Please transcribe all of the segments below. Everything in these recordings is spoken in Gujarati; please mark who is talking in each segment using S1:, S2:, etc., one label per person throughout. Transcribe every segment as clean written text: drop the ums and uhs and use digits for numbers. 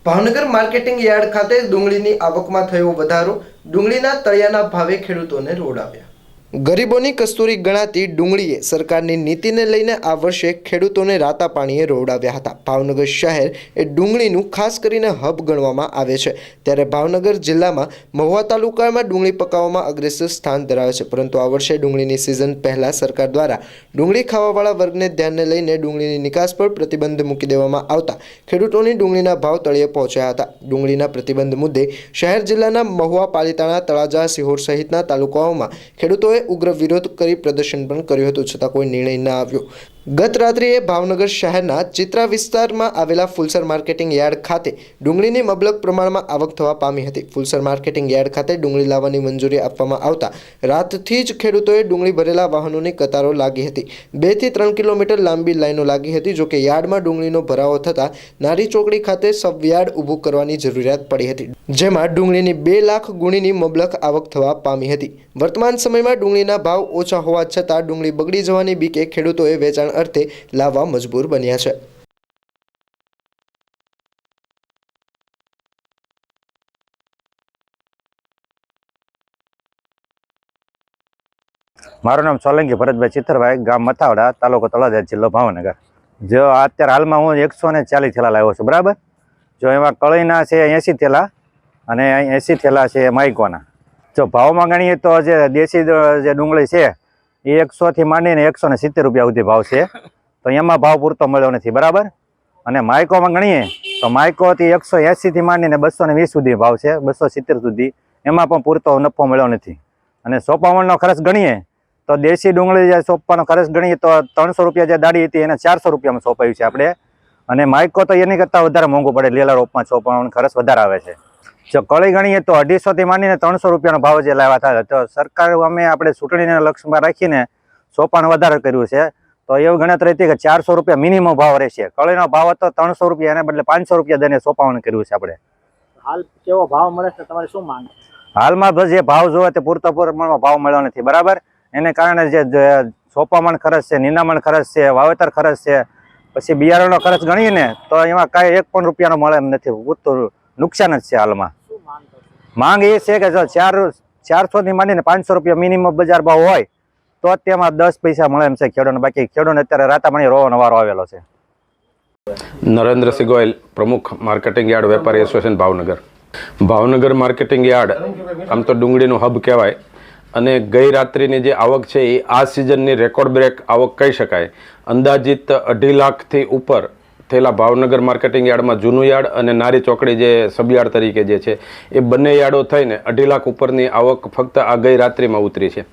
S1: ભાવનગર માર્કેટિંગ યાર્ડ ખાતે ડુંગળીની આવકમાં થયો વધારો, ડુંગળીના તળિયાના ભાવે ખેડૂતોને રોડાવ્યા। ગરીબોની કસ્તુરી ગણાતી ડુંગળીએ સરકારની નીતિને લઈને આ વર્ષે ખેડૂતોને રાતા પાણીએ રોવડાવ્યા હતા। ભાવનગર શહેર એ ડુંગળીનું ખાસ કરીને હબ ગણવામાં આવે છે, ત્યારે ભાવનગર જિલ્લામાં મહુવા તાલુકામાં ડુંગળી પકાવવામાં અગ્રેસર સ્થાન ધરાવે છે। પરંતુ આ વર્ષે ડુંગળીની સિઝન પહેલા સરકાર દ્વારા ડુંગળી ખાવાવાળા વર્ગને ધ્યાને લઈને ડુંગળીની નિકાસ પર પ્રતિબંધ મૂકી દેવામાં આવતા ખેડૂતોની ડુંગળીના ભાવ તળિયે પહોંચ્યા હતા। ડુંગળીના પ્રતિબંધ મુદ્દે શહેર જિલ્લાના મહુવા, પાલીતાણા, તળાજા, સિહોર સહિતના તાલુકાઓમાં ખેડૂતોએ ઉગ્ર વિરોધ કરી પ્રદર્શન પણ કર્યું હતું, છતાં કોઈ નિર્ણય ન આવ્યો। ગત રાત્રિએ ભાવનગર શહેરના ચિત્રા વિસ્તારમાં આવેલા ફુલસર માર્કેટિંગ યાર્ડ ખાતે ડુંગળીની મબલક પ્રમાણમાં આવક થવા પામી હતી। ફુલસર માર્કેટિંગ યાર્ડ ખાતે ડુંગળી લાવવાની મંજૂરી આપવામાં આવતા રાતથી જ ખેડૂતોએ ડુંગળી ભરેલા વાહનોની કતારો લાગી હતી। 2 થી 3 કિલોમીટર લાંબી લાઈનો લાગી હતી। જોકે યાર્ડમાં ડુંગળીનો ભરાવો થતાં નારી ચોકડી ખાતે સબ યાર્ડ ઊભું કરવાની જરૂરિયાત પડી હતી, જેમાં ડુંગળીની 2 લાખ ગુણીની મબલક આવક થવા પામી હતી। વર્તમાન સમયમાં ડુંગળીના ભાવ ઓછા હોવા છતાં ડુંગળી બગડી જવાની બીકે ખેડૂતોએ વેચાણ અર્થે લાવવા મજબૂર બન્યા છે।
S2: મારું નામ સોલંકી ભરતભાઈ ચિત્રભાઈ, ગામ મથાવડા, તાલુકો તળાજા, જિલ્લો ભાવનગર। જો અત્યારે હાલમાં હું 140 થેલા લાવ્યો છું, બરાબર। જો એમાં કળીના છે 80 થેલા અને 80 થેલા છે માઇકોના। જો ભાવમાં ગણીએ તો જે દેશી જે ડુંગળી છે એ 100 થી માંડીને 170 રૂપિયા સુધી ભાવ છે, તો એમાં ભાવ પૂરતો મળ્યો નથી, બરાબર। અને માઇકોમાં ગણીએ તો માઇકોથી 180 થી માંડીને 220 સુધી ભાવ છે, 270 સુધી, એમાં પણ પૂરતો નફો મળ્યો નથી। અને સોંપાવણનો ખર્ચ ગણીએ તો દેશી ડુંગળી જે સોંપવાનો ખર્ચ ગણીએ તો 300 રૂપિયા જે દાડી હતી એને 400 રૂપિયામાં સોંપાયું છે આપણે। અને માઇકો તો એની કરતાં વધારે મોંઘું પડે, લીલા રોપમાં સોંપવાનો ખર્ચ વધારે આવે છે। જો કળી ગણીએ તો 250 થી માંડીને 300 રૂપિયાનો ભાવ જે લાવ્યા હતા, તો સરકાર અમે આપણે ચૂંટણીને લક્ષ્યમાં રાખીને સોપાણ વધારે કર્યું છે, તો એવું ગણતરી હતી કે 400 રૂપિયા મિનિમમ ભાવ રહેશે। કળીનો ભાવ હતો 300 રૂપિયા, એને બદલે 500 રૂપિયા દઈને સોપાણ કર્યું છે આપણે।
S3: હાલ કેવો ભાવ મળે છે, તમારે શું માંગ?
S2: હાલમાં બસ જે ભાવ જોવે તે પૂરતો પ્રમાણમાં ભાવ મળ્યો નથી, બરાબર। એને કારણે જે સોપામણ ખર્ચ છે, નિંદામણ ખર્ચ છે, વાવેતર ખર્ચ છે, પછી બિયારણનો ખર્ચ ગણીએ ને તો એમાં કાંઈ 1 પણ રૂપિયાનો મળે એમ નથી, પૂરતું નુકસાન જ છે હાલમાં। માંગ એ છે કે જો 400 થી માંડીને 500 રૂપિયા મિનિમમ બજાર ભાવ હોય તો તેમાં 10 પૈસા મળે એમ છે ખેડૂતને, બાકી ખેડૂતને અત્યારે રાતામણી રોવાનો વારો આવેલો છે।
S4: નરેન્દ્રસિંહ ગોયલ, પ્રમુખ માર્કેટિંગ યાર્ડ વેપારી association Bhavnagar. Bhavnagar marketing yard આમ તો ડુંગળીનું હબ કહેવાય, અને ગઈ રાત્રિની જે આવક છે એ આ સિઝનની રેકોર્ડ બ્રેક આવક કહી શકાય। અંદાજિત 2.5 લાખથી ઉપર થયેલા ભાવનગર માર્કેટિંગ યાર્ડમાં જૂનું યાર્ડ અને નારી ચોકડી જે સબયાર્ડ તરીકે જે છે એ બંને યાર્ડો થઈને 2.5 લાખ ઉપરની આવક ફક્ત આ ગઈ રાત્રિમાં ઉતરી છે।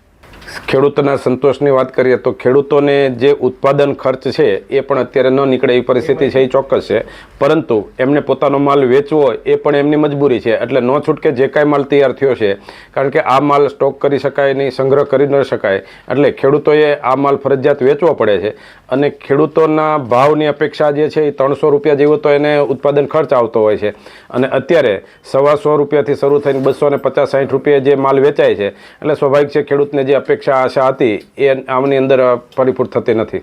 S4: ખેડૂતોના સંતોષની વાત કરીએ તો ખેડૂતોને જે ઉત્પાદન ખર્ચ છે એ પણ અત્યારે ન નીકળે એવી પરિસ્થિતિ છે, એ ચોક્કસ છે, પરંતુ એમને પોતાનો માલ વેચવો હોય એ પણ એમની મજબૂરી છે। એટલે ન છૂટકે જે કાંઈ માલ તૈયાર થયો છે, કારણ કે આ માલ સ્ટોક કરી શકાય નહીં, સંગ્રહ કરી ન શકાય, એટલે ખેડૂતોએ આ માલ ફરજિયાત વેચવો પડે છે। અને ખેડૂતોના ભાવની અપેક્ષા જે છે એ 300 રૂપિયા જેવો તો એને ઉત્પાદન ખર્ચ આવતો હોય છે, અને અત્યારે 125 રૂપિયાથી શરૂ થઈને 250-60 રૂપિયા જે માલ વેચાય છે, એટલે સ્વાભાવિક છે ખેડૂતને જે અપેક્ષા આશા હતી એ આમની અંદર પરિપૂર્ણ થતી નથી।